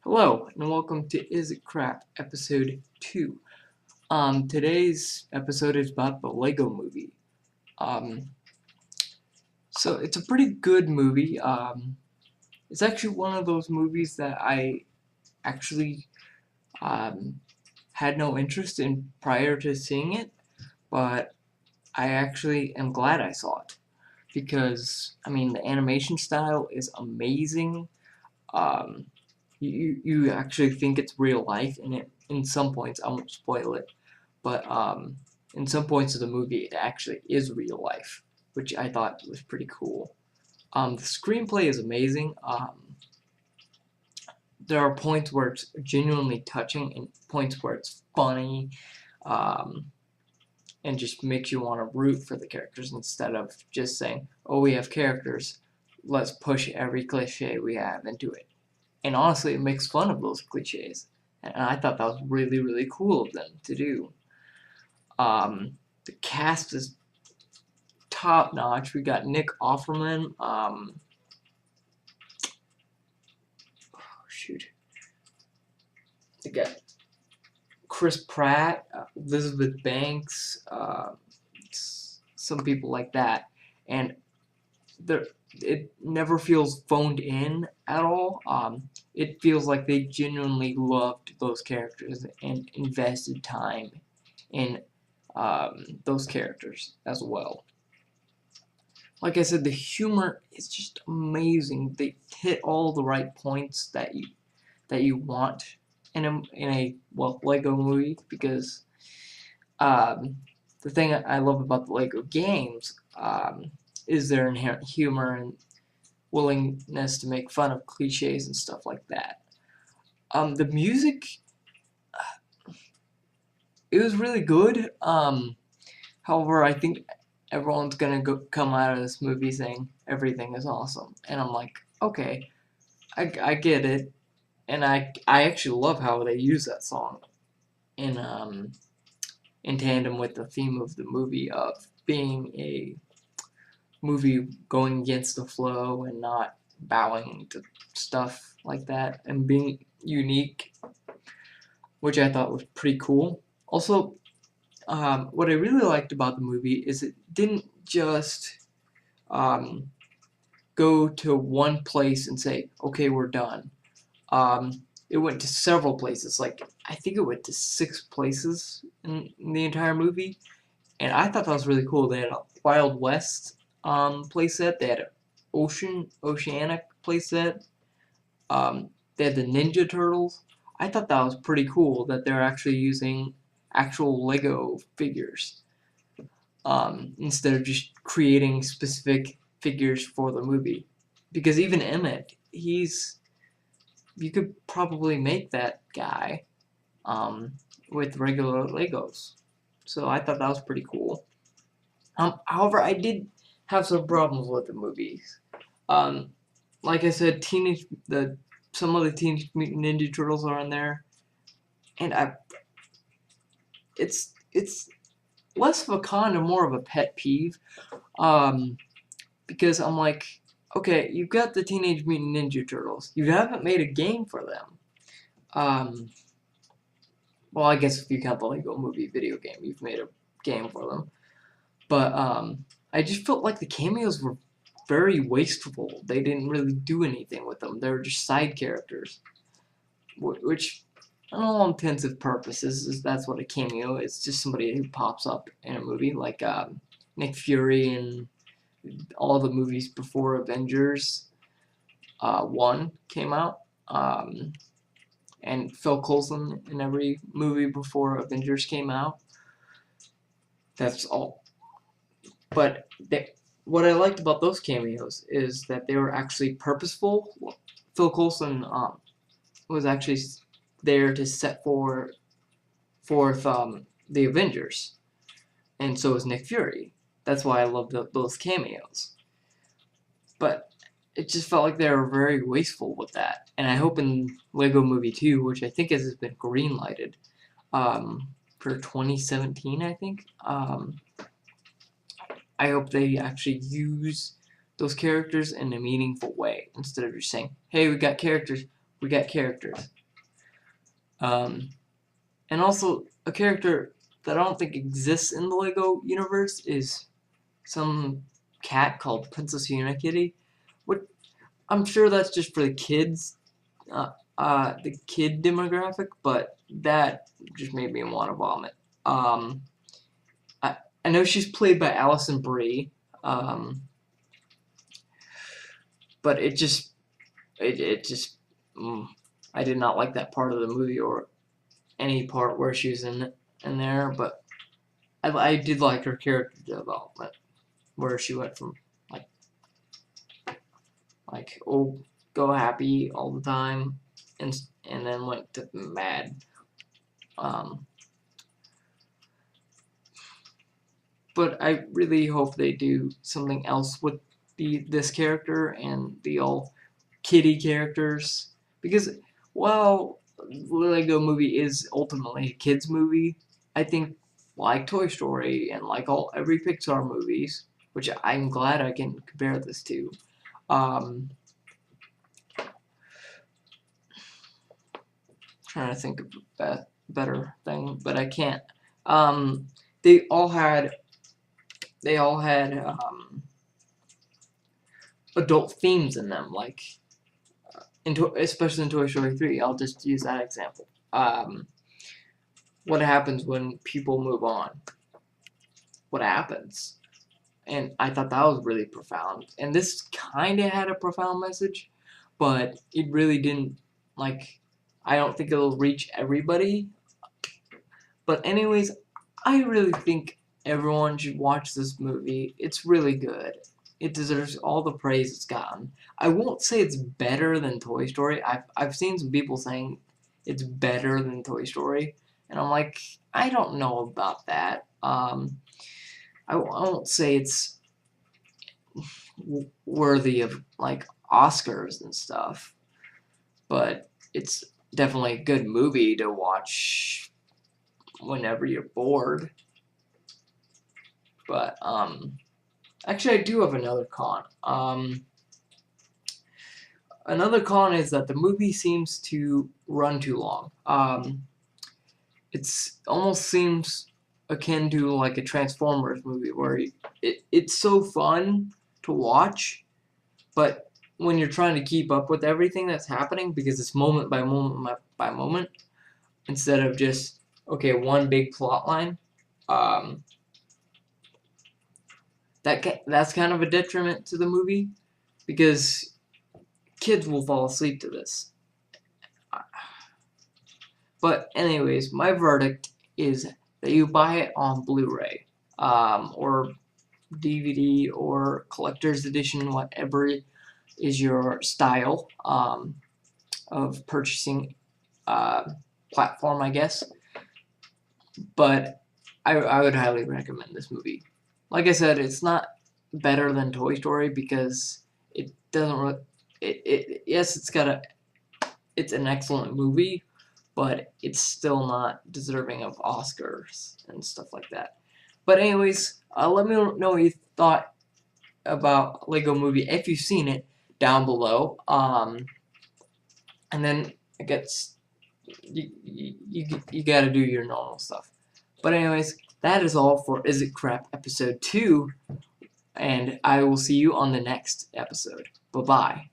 Hello, and welcome to Is It Crap, episode 2. Today's episode is about the Lego Movie. Um, so it's a pretty good movie. It's actually one of those movies that I actually had no interest in prior to seeing it, but I actually am glad I saw it. Because, I mean, the animation style is amazing. Um, you actually think it's real life, and in some points, I won't spoil it, but in some points of the movie, it actually is real life, which I thought was pretty cool. The screenplay is amazing. There are points where it's genuinely touching, and points where it's funny, um, and just makes you want to root for the characters instead of just saying, "Oh, we have characters. Let's push every cliche we have into it." And honestly, it makes fun of those cliches. And I thought that was really, really cool of them to do. The cast is top notch. We got Nick Offerman. Shoot. We got Chris Pratt, Elizabeth Banks, some people like that. And it never feels phoned in at all. It feels like they genuinely loved those characters and invested time in those characters as well. Like I said, the humor is just amazing. They hit all the right points that you want in a Lego movie, because the thing I love about the Lego games is their inherent humor and willingness to make fun of cliches and stuff like that. The music, it was really good. However, I think everyone's gonna come out of this movie saying everything is awesome, and I'm like, okay, I get it, and I actually love how they use that song in in tandem with the theme of the movie of being a movie going against the flow and not bowing to stuff like that and being unique, which I thought was pretty cool. Also, what I really liked about the movie is it didn't just um, go to one place and say, okay, we're done. It went to several places. Like, I think it went to 6 places in the entire movie. And I thought that was really cool. They had a Wild West playset. They had an Oceanic playset. They had the Ninja Turtles. I thought that was pretty cool that they're actually using actual Lego figures instead of just creating specific figures for the movie. Because even Emmett, you could probably make that guy with regular Legos. So I thought that was pretty cool. However, I did have some problems with the movies. Um, like I said, some of the Teenage Mutant Ninja Turtles are in there, and it's less of a con and more of a pet peeve, because I'm like, okay, you've got the Teenage Mutant Ninja Turtles, you haven't made a game for them. Well, I guess if you count the Lego Movie video game, you've made a game for them. But I just felt like the cameos were very wasteful. They didn't really do anything with them. They were just side characters, which, on all intensive purposes, that's what a cameo is. Just somebody who pops up in a movie, like Nick Fury in all the movies before Avengers 1 came out, and Phil Coulson in every movie before Avengers came out. That's all. But what I liked about those cameos is that they were actually purposeful. Phil Coulson was actually there to set forth the Avengers, and so was Nick Fury. That's why I loved those cameos. But it just felt like they were very wasteful with that. And I hope in Lego Movie 2, which I think has been greenlighted for 2017, I think. I hope they actually use those characters in a meaningful way instead of just saying, hey, we got characters, we got characters. And also, a character that I don't think exists in the LEGO universe is some cat called Princess Unikitty. What I'm sure that's just for the kids, uh, the kid demographic, but that just made me want to vomit. Um, I I know she's played by Alison Brie, um, but it just I did not like that part of the movie or any part where she was in there, but I did like her character development where she went from like oh go happy all the time and then went to mad. Um, but I really hope they do something else with this character and the all kitty characters because while the Lego Movie is ultimately a kids movie, I think like Toy Story and like every Pixar movies, which I'm glad I can compare this to. Um, Trying to think of a better thing, but I can't. Um, they all had adult themes in them, like especially in Toy Story 3. I'll just use that example. What happens when people move on? What happens? And I thought that was really profound. And this kind of had a profound message, but it really didn't, like, I don't think it'll reach everybody. But anyways, I really think everyone should watch this movie. It's really good. It deserves all the praise it's gotten. I won't say it's better than Toy Story. I've seen some people saying it's better than Toy Story, and I'm like, I don't know about that. I won't say it's worthy of like Oscars and stuff, but it's definitely a good movie to watch whenever you're bored. But actually, I do have another con. Another con is that the movie seems to run too long. It's almost seems akin to like a Transformers movie where it's so fun to watch, but when you're trying to keep up with everything that's happening because it's moment by moment by moment instead of just okay one big plot line, um, that's kind of a detriment to the movie because kids will fall asleep to this. But anyways, my verdict is that you buy it on Blu-ray, or DVD or collector's edition, whatever is your style of purchasing platform, I guess. But I would highly recommend this movie. Like I said, it's not better than Toy Story because it doesn't really. Yes, it's an excellent movie, but it's still not deserving of Oscars and stuff like that. But anyways, let me know what you thought about Lego Movie if you've seen it down below. And then I guess you gotta do your normal stuff. But anyways, that is all for Is It Crap episode 2, and I will see you on the next episode. Bye bye.